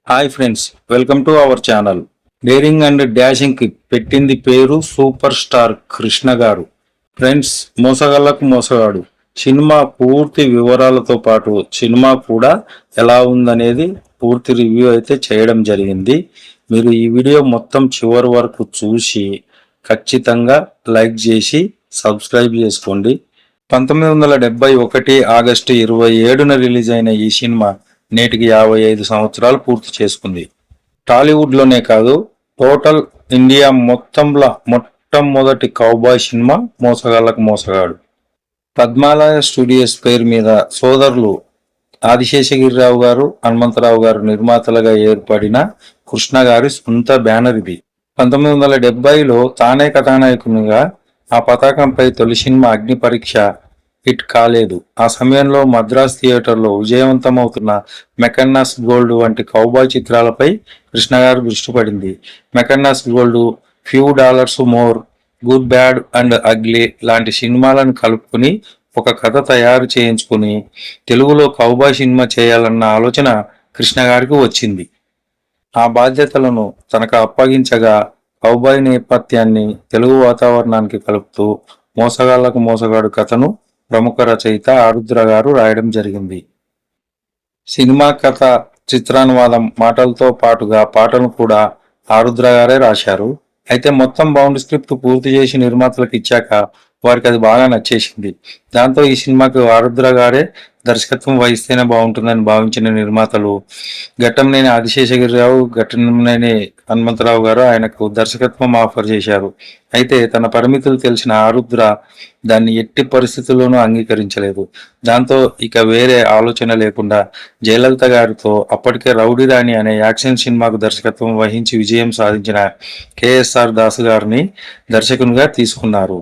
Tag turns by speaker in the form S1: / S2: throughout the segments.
S1: Hi friends, welcome to our channel. Daring and dashing కి పెట్టింది పేరు సూపర్ స్టార్ కృష్ణ గారు. ఫ్రెండ్స్, మోసగాళ్లకు మోసగాడు సినిమా పూర్తి వివరాలతో పాటు సినిమా కూడా ఎలా ఉందనేది పూర్తి రివ్యూ అయితే చేయడం జరిగింది. మీరు ఈ వీడియో మొత్తం చివరి వరకు చూసి ఖచ్చితంగా లైక్ చేసి సబ్స్క్రైబ్ చేసుకోండి. 1971 ఆగస్టు 27న రిలీజ్ అయిన ఈ సినిమా నేటికి 55 సంవత్సరాలు పూర్తి చేసుకుంది. టాలీవుడ్లోనే కాదు, టోటల్ ఇండియా మొత్తంలో మొట్టమొదటి కౌబాయ్ సినిమా మోసగాళ్లకు మోసగాడు. పద్మాలయ స్టూడియోస్ పేరు మీద సోదరులు ఆదిశేషగిరిరావు గారు, హనుమంతరావు గారు నిర్మాతలుగా ఏర్పడిన కృష్ణ గారి సొంత బ్యానర్ ఇది. 1970లో తానే కథానాయకునిగా ఆ పతాకంపై తొలి సినిమా అగ్ని పరీక్ష హిట్ కాలేదు. ఆ సమయంలో మద్రాస్ థియేటర్లో విజయవంతమవుతున్న మెకన్నాస్ గోల్డ్ వంటి కౌబాయ్ చిత్రాలపై కృష్ణ గారు దృష్టి పడింది. Mackenna's gold, few dollars more, good bad and ugly లాంటి సినిమాలను కలుపుకుని ఒక కథ తయారు చేయించుకుని తెలుగులో కౌబాయ్ సినిమా చేయాలన్న ఆలోచన కృష్ణ గారికి వచ్చింది. ఆ బాధ్యతలను తనకు అప్పగించగా కౌబాయ్ నేపథ్యాన్ని తెలుగు వాతావరణానికి కలుపుతూ మోసగాళ్లకు మోసగాడు కథను ప్రముఖ రచయిత ఆరుద్ర గారు రాయడం జరిగింది. సినిమా కథ, చిత్రానువాదం, మాటలతో పాటుగా పాటలు కూడా ఆరుద్ర గారే రాశారు. అయితే మొత్తం బౌండ్ స్క్రిప్ట్ పూర్తి చేసి నిర్మాతలకు ఇచ్చాక వారికి అది బాగా నచ్చేసింది. దాంతో ఈ సినిమాకు ఆరుద్ర గారే దర్శకత్వం వహిస్తేనే బాగుంటుందని భావించిన నిర్మాతలు ఘట్టంనేని ఆదిశేషగిరిరావు, ఘట్టంనేని హనుమంతరావు గారు ఆయనకు దర్శకత్వం ఆఫర్ చేశారు. అయితే తన పరిమితులు తెలిసిన ఆరుద్ర దాన్ని ఎట్టి పరిస్థితుల్లోనూ అంగీకరించలేదు. దాంతో ఇక వేరే ఆలోచన లేకుండా జయలలిత గారితో అప్పటికే రౌడీ రాణి అనే యాక్షన్ సినిమాకు దర్శకత్వం వహించి విజయం సాధించిన కేఎస్ఆర్ దాసు గారిని దర్శకునిగా తీసుకున్నారు.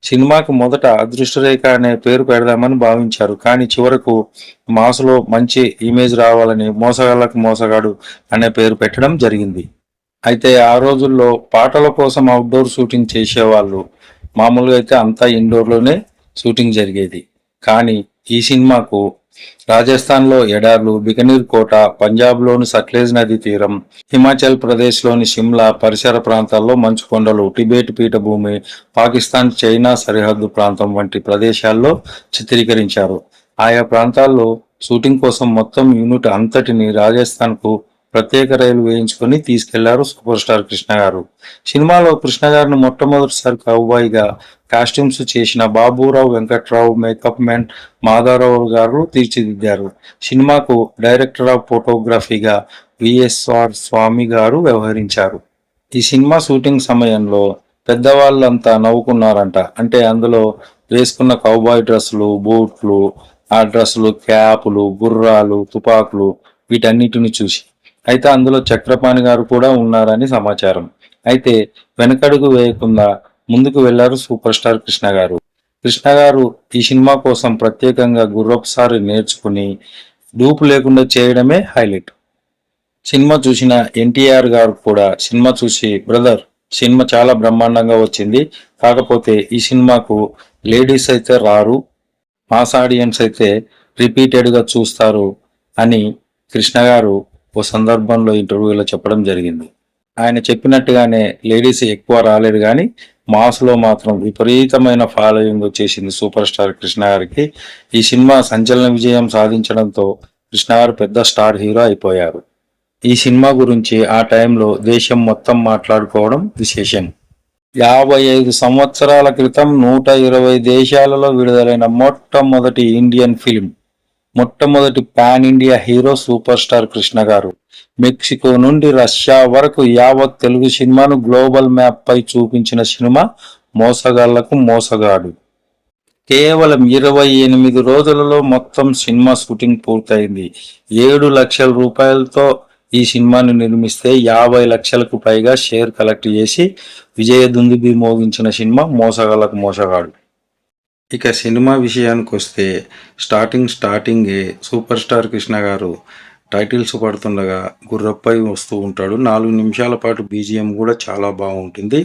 S1: సినిమాకు మొదట అదృష్టరేఖ అనే పేరు పెడదామని భావించారు. కానీ చివరకు మాసులో మంచి ఇమేజ్ రావాలని మోసగాళ్లకు మోసగాడు అనే పేరు పెట్టడం జరిగింది. అయితే ఆ రోజుల్లో పాటల కోసం అవుట్డోర్ షూటింగ్ చేసేవాళ్ళు. మామూలుగా అయితే అంతా ఇండోర్లోనే షూటింగ్ జరిగేది. కానీ ఈ సినిమాకు రాజస్థాన్లో ఎడార్లు, బికనీర్ కోట, పంజాబ్లోని సట్లెజ్ నదీ తీరం, హిమాచల్ ప్రదేశ్లోని సిమ్లా పరిసర ప్రాంతాల్లో మంచు కొండలు, టిబెట్ పీఠభూమి, పాకిస్తాన్ చైనా సరిహద్దు ప్రాంతం వంటి ప్రదేశాల్లో చిత్రీకరించారు. ఆయా ప్రాంతాల్లో షూటింగ్ కోసం మొత్తం యూనిట్ అంతటిని రాజస్థాన్కు ప్రత్యేక రైలు వేయించుకొని తీసుకెళ్లారు సూపర్ స్టార్ కృష్ణ గారు. సినిమాలో కృష్ణ గారిని మొట్టమొదటిసారి కౌబాయ్గా కాస్ట్యూమ్స్ చేసిన బాబురావు వెంకట్రావు మేకప్ మ్యాన్ మాధవరావు గారు తీర్చిదిద్దారు. సినిమాకు డైరెక్టర్ ఆఫ్ ఫోటోగ్రఫీగా విఎస్ఆర్ స్వామి గారు వ్యవహరించారు. ఈ సినిమా షూటింగ్ సమయంలో పెద్దవాళ్ళంతా నవ్వుకున్నారంట. అంటే అందులో వేసుకున్న కౌబాయ్ డ్రెస్సులు, బూట్లు, ఆ డ్రెస్సులు, క్యాపులు, గుర్రాలు, తుపాకులు వీటన్నిటిని చూసి. అయితే అందులో చక్రపాణి గారు కూడా ఉన్నారని సమాచారం. అయితే వెనకడుగు వేయకుండా ముందుకు వెళ్లారు సూపర్ స్టార్ కృష్ణ గారు. కృష్ణ గారు ఈ సినిమా కోసం ప్రత్యేకంగా గుర్రపుసారి నేర్చుకుని డూపు లేకుండా చేయడమే హైలైట్. సినిమా చూసిన ఎన్టీఆర్ గారు కూడా సినిమా చూసి, బ్రదర్, సినిమా చాలా బ్రహ్మాండంగా వచ్చింది, కాకపోతే ఈ సినిమాకు లేడీస్ అయితే రారు, మాస్ ఆడియన్స్ అయితే రిపీటెడ్గా చూస్తారు అని కృష్ణ గారు ఓ సందర్భంలో ఇంటర్వ్యూలో చెప్పడం జరిగింది. ఆయన చెప్పినట్టుగానే లేడీస్ ఎక్కువ రాలేదు, కానీ మాస్లో మాత్రం విపరీతమైన ఫాలోయింగ్ వచ్చేసింది సూపర్ స్టార్ కృష్ణ గారికి. ఈ సినిమా సంచలన విజయం సాధించడంతో కృష్ణ గారు పెద్ద స్టార్ హీరో అయిపోయారు. ఈ సినిమా గురించి ఆ టైంలో దేశం మొత్తం మాట్లాడుకోవడం విశేషం. 55 సంవత్సరాల క్రితం 120 దేశాలలో విడుదలైన మొట్టమొదటి ఇండియన్ ఫిల్మ్, మొట్టమొదటి pan India hero super star Krishna గారు. మెక్సికో నుండి రష్యా వరకు యావత్ తెలుగు సినిమాను గ్లోబల్ మ్యాప్ పై చూపించిన సినిమా మోసగాళ్లకు మోసగాడు. కేవలం 28 రోజులలో మొత్తం సినిమా షూటింగ్ పూర్తయింది. 7 లక్షల రూపాయలతో ఈ సినిమాను నిర్మిస్తే 50 లక్షలకు పైగా షేర్ కలెక్ట్ చేసి విజయదుందుబి మోగించిన సినిమా మోసగాళ్లకు మోసగాడు. ఇక సినిమా విషయానికి వస్తే స్టార్టింగే సూపర్ స్టార్ కృష్ణ గారు టైటిల్స్ పడుతుండగా గుర్రపై వస్తూ ఉంటాడు. 4 నిమిషాల పాటు బీజిఎం కూడా చాలా బాగుంటుంది.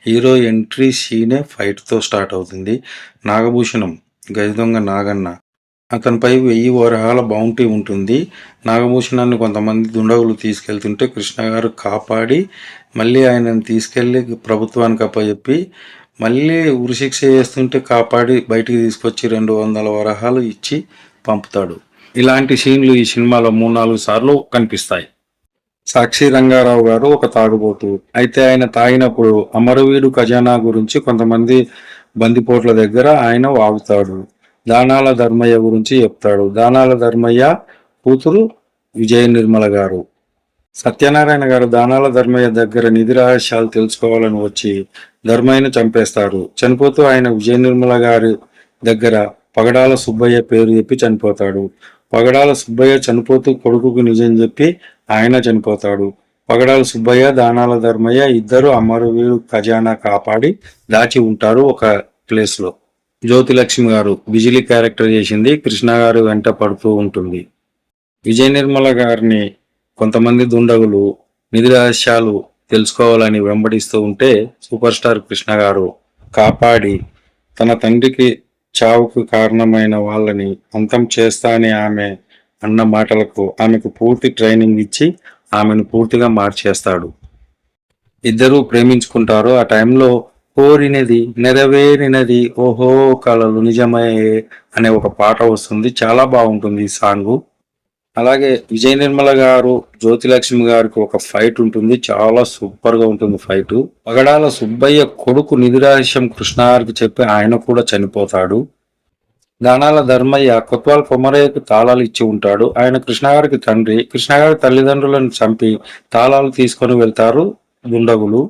S1: హీరో ఎంట్రీ సీనే ఫైట్తో స్టార్ట్ అవుతుంది. నాగభూషణం, గజదొంగ నాగన్న అతనిపై 1000 వరహాల బౌంటీ ఉంటుంది. నాగభూషణాన్ని కొంతమంది దుండగులు తీసుకెళ్తుంటే కృష్ణ గారు కాపాడి మళ్ళీ ఆయనను తీసుకెళ్లి ప్రభుత్వానికి అప్పచెప్పి మళ్ళీ ఉరిశిక్ష చేస్తుంటే కాపాడి బయటికి తీసుకొచ్చి 200 వరహాలు ఇచ్చి పంపుతాడు. ఇలాంటి సీన్లు ఈ సినిమాలో 3-4 సార్లు కనిపిస్తాయి. సాక్షి రంగారావు గారు ఒక తాగుబోతు. అయితే ఆయన తాగినప్పుడు అమరవీడు ఖజానా గురించి కొంతమంది బందిపోట్ల దగ్గర ఆయన వాగుతాడు. దానాల ధర్మయ్య గురించి చెప్తాడు. దానాల ధర్మయ్య కూతురు విజయ నిర్మల గారు. సత్యనారాయణ గారు దానాల ధర్మయ్య దగ్గర నిధి రహస్యాలు తెలుసుకోవాలని వచ్చి ధర్మయ్యను చంపేస్తారు. చనిపోతూ ఆయన విజయ నిర్మల గారి దగ్గర పగడాల సుబ్బయ్య పేరు చెప్పి చనిపోతాడు. పగడాల సుబ్బయ్య చనిపోతూ కొడుకుకు నిజం చెప్పి ఆయన చనిపోతాడు. పగడాల సుబ్బయ్య దానాల ధర్మయ్య ఇద్దరు అమరవీడు ఖజానా కాపాడి దాచి ఉంటారు ఒక ప్లేస్ లో. జ్యోతిలక్ష్మి గారు బిజిలీ క్యారెక్టర్ చేసింది. కృష్ణ గారు వెంట పడుతూ ఉంటుంది. విజయ నిర్మల గారిని కొంతమంది దుండగులు నిధి రహస్యాలు తెలుసుకోవాలని వెంబడిస్తూ ఉంటే సూపర్ స్టార్ కృష్ణ గారు కాపాడి తన తండ్రికి చావుకు కారణమైన వాళ్ళని అంతం చేస్తా అని ఆమె అన్న మాటలకు ఆమెకు పూర్తి ట్రైనింగ్ ఇచ్చి ఆమెను పూర్తిగా మార్చేస్తాడు. ఇద్దరూ ప్రేమించుకుంటారు. ఆ టైంలో కోరినది నెరవేరినది ఓహో కలలు నిజమయ్యే అనే ఒక పాట వస్తుంది. చాలా బాగుంటుంది ఈ సాంగ్. అలాగే విజయ నిర్మల గారు జ్యోతిలక్ష్మి గారికి ఒక ఫైట్ ఉంటుంది. చాలా సూపర్ గా ఉంటుంది ఫైట్. పగడాల సుబ్బయ్య కొడుకు నిధి రహస్యం కృష్ణ గారికి చెప్పి ఆయన కూడా చనిపోతాడు. దానాల ధర్మయ్య కొత్వాల్ కొమరయ్యకు తాళాలు ఇచ్చి ఉంటాడు. ఆయన కృష్ణ గారికి తండ్రి. కృష్ణ గారి తల్లిదండ్రులను చంపి తాళాలు తీసుకొని వెళ్తారు దుండగులు.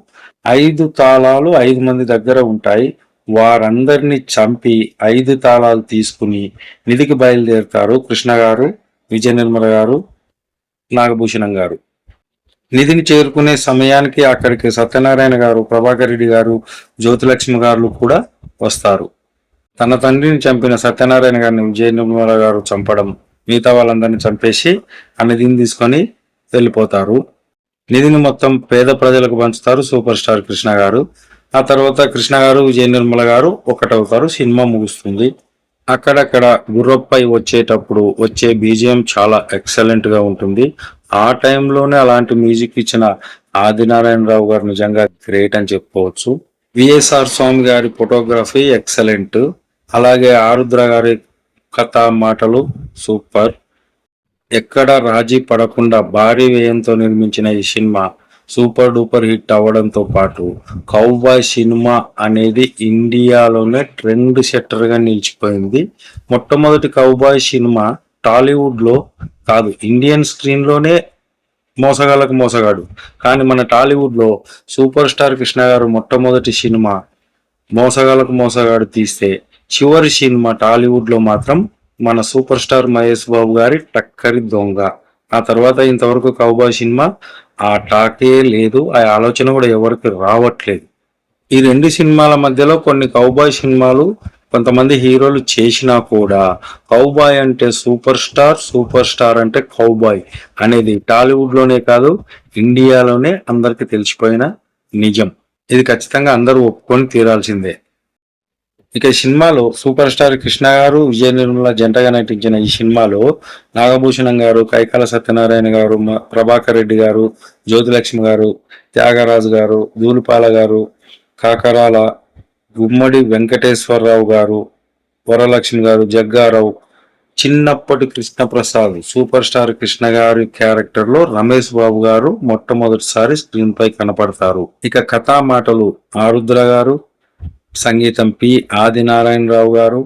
S1: 5 తాళాలు 5 మంది దగ్గర ఉంటాయి. వారందరినీ చంపి 5 తాళాలు తీసుకుని నిధికి బయలుదేరుతారు కృష్ణ గారు, విజయ నిర్మల గారు, నాగభూషణం గారు. నిధిని చేరుకునే సమయానికి అక్కడికి సత్యనారాయణ గారు, ప్రభాకర్ రెడ్డి గారు, జ్యోతిలక్ష్మి గారు కూడా వస్తారు. తన తండ్రిని చంపిన సత్యనారాయణ గారిని విజయ నిర్మల గారు చంపడం, మిగతా వాళ్ళందరినీ చంపేసి ఆ నిధిని తీసుకొని వెళ్ళిపోతారు. నిధిని మొత్తం పేద ప్రజలకు పంచుతారు సూపర్ స్టార్ కృష్ణ గారు. ఆ తర్వాత కృష్ణ గారు, విజయ నిర్మల గారు ఒకటవుతారు. సినిమా ముగుస్తుంది. అక్కడక్కడ గుర్రపై వచ్చేటప్పుడు వచ్చే బీజిఎం చాలా ఎక్సలెంట్ గా ఉంటుంది. ఆ టైంలోనే అలాంటి మ్యూజిక్ ఇచ్చిన ఆదినారాయణరావు గారు నిజంగా గ్రేట్ అని చెప్పుకోవచ్చు. విఎస్ఆర్ స్వామి గారి ఫోటోగ్రఫీ ఎక్సలెంట్. అలాగే ఆరుద్ర గారి కథ మాటలు సూపర్. ఎక్కడ రాజీ పడకుండా భారీ వ్యయంతో నిర్మించిన ఈ సినిమా సూపర్ డూపర్ హిట్ అవ్వడంతో పాటు కౌబాయ్ సినిమా అనేది ఇండియాలోనే ట్రెండ్ సెట్టర్ గా నిలిచిపోయింది. మొట్టమొదటి కౌబాయ్ సినిమా టాలీవుడ్ లో కాదు, ఇండియన్ స్క్రీన్ లోనే మోసగాళ్ళకు మోసగాడు. కానీ మన టాలీవుడ్ లో సూపర్ స్టార్ కృష్ణ గారు మొట్టమొదటి సినిమా మోసగాళ్ళకు మోసగాడు తీస్తే, చివరి సినిమా టాలీవుడ్ లో మాత్రం మన సూపర్ స్టార్ మహేష్ బాబు గారి టక్కరి దొంగ. ఆ తర్వాత ఇంతవరకు కౌబాయ్ సినిమా ఆ టాకే లేదు, ఆ ఆలోచన కూడా ఎవరికి రావట్లేదు. ఈ 2 సినిమాల మధ్యలో కొన్ని కౌబాయ్ సినిమాలు కొంతమంది హీరోలు చేసినా కూడా కౌబాయ్ అంటే సూపర్ స్టార్, సూపర్ స్టార్ అంటే కౌబాయ్ అనేది టాలీవుడ్ లోనే కాదు ఇండియాలోనే అందరికి తెలిసిపోయిన నిజం. ఇది ఖచ్చితంగా అందరూ ఒప్పుకొని తీరాల్సిందే. ఇక ఈ సినిమాలో సూపర్ స్టార్ కృష్ణ గారు, విజయ నిర్మల జంటగా నటించిన ఈ సినిమాలో నాగభూషణం గారు, కైకాల సత్యనారాయణ గారు, ప్రభాకర్ రెడ్డి గారు, జ్యోతిలక్ష్మి గారు, త్యాగరాజు గారు, దూలిపాల గారు, కాకరాల, గుమ్మడి వెంకటేశ్వరరావు గారు, వరలక్ష్మి గారు, జగ్గారావు, చిన్నప్పటి కృష్ణప్రసాద్, సూపర్ స్టార్ కృష్ణ గారి క్యారెక్టర్ లో రమేష్ బాబు గారు మొట్టమొదటిసారి స్క్రీన్ పై కనపడతారు. ఇక కథా మాటలు ఆరుద్ర గారు, సంగీతం పి ఆదినారాయణరావు గారు,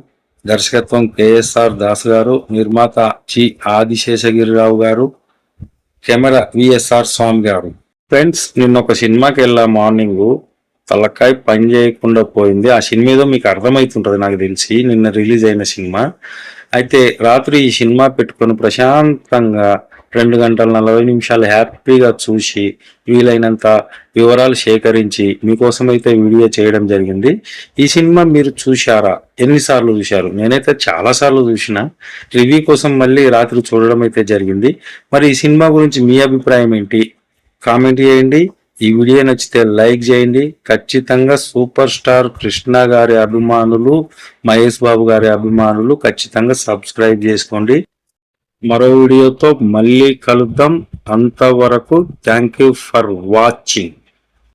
S1: దర్శకత్వం కేఎస్ఆర్ దాస్ గారు, నిర్మాత జి ఆదిశేషగిరిరావు గారు, కెమెరా విఎస్ఆర్ స్వామి గారు. ఫ్రెండ్స్, నిన్న ఒక సినిమాకి వెళ్ళా. మార్నింగ్ తలకాయ పని చేయకుండా పోయింది. ఆ సినిమా ఏదో మీకు అర్థమవుతుంటది నాకు తెలిసి, నిన్న రిలీజ్ అయిన సినిమా. అయితే రాత్రి ఈ సినిమా పెట్టుకొని ప్రశాంతంగా 2 గంటల 40 నిమిషాలు హ్యాపీగా చూసి వీలైనంత వివరాలు సేకరించి మీకోసం అయితే వీడియో చేయడం జరిగింది. ఈ సినిమా మీరు చూశారా? ఎన్నిసార్లు చూశారు? నేనైతే చాలా సార్లు చూసిన. రివ్యూ కోసం మళ్ళీ రాత్రి చూడడం అయితే జరిగింది. మరి ఈ సినిమా గురించి మీ అభిప్రాయం ఏంటి? కామెంట్ చేయండి. ఈ వీడియో నచ్చితే లైక్ చేయండి. ఖచ్చితంగా సూపర్ స్టార్ కృష్ణ గారి అభిమానులు, మహేష్ బాబు గారి అభిమానులు ఖచ్చితంగా సబ్స్క్రైబ్ చేసుకోండి. మరో వీడియోతో మళ్ళీ కలుద్దాం. అంతవరకు థ్యాంక్ యూ ఫర్ వాచింగ్.